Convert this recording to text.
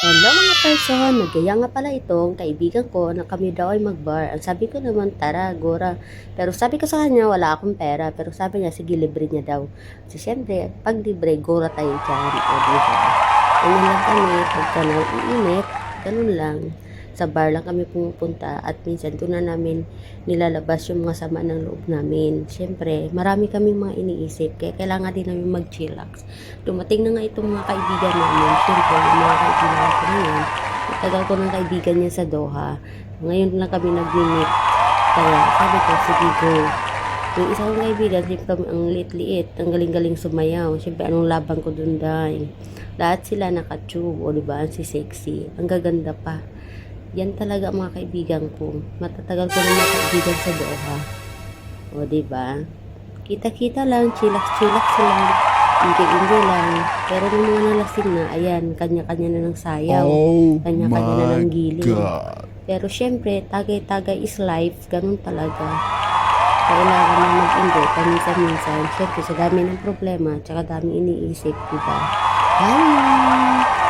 Hello mga person, nagyaya nga pala itong kaibigan ko na kami daw ay mag-bar. Ang sabi ko naman, tara, gora. Pero sabi ko sa kanya, wala akong pera. Pero sabi niya, sige, libre niya daw. Kasi syempre, pag libre, gora tayo dyan. O, diba? Ganyan lang kami, pagka nauinit, ganun lang. Sa bar lang kami pumupunta at minsan doon na namin nilalabas yung mga sama ng loob namin. Syempre, marami kaming mga iniisip, kaya kailangan din namin mag-chillax. Dumating na nga itong mga kaibigan namin. Syempre, yung mga kaibigan ko ngayon, matagal ko ng kaibigan niya sa Doha. Ngayon lang kami nag-meet. Kaya sabi ko, sige go. Yung isa kong kaibigan, siyempre ang liit-liit, ang galing-galing sumayaw. Siyempre, anong laban ko dun dahil. Lahat sila naka-tube, o diba, si sexy. Ang gaganda pa. Yan talaga ang mga kaibigan ko. Matatagal ko ng mga kaibigan sa Doha. O diba? Kita-kita lang, chillax-chillax lang. Enjoy-enjoy lang. Pero nung mga nalasing na, ayan, kanya-kanya na ng sayaw. Oh Kanya-kanya na my ng giling. God. Pero syempre, tagay-tagay is life. Ganun talaga. Kailangan na mag-enjoy paminsan-minsan. Syempre, sa dami ng problema, tsaka dami iniisip, diba? Bye!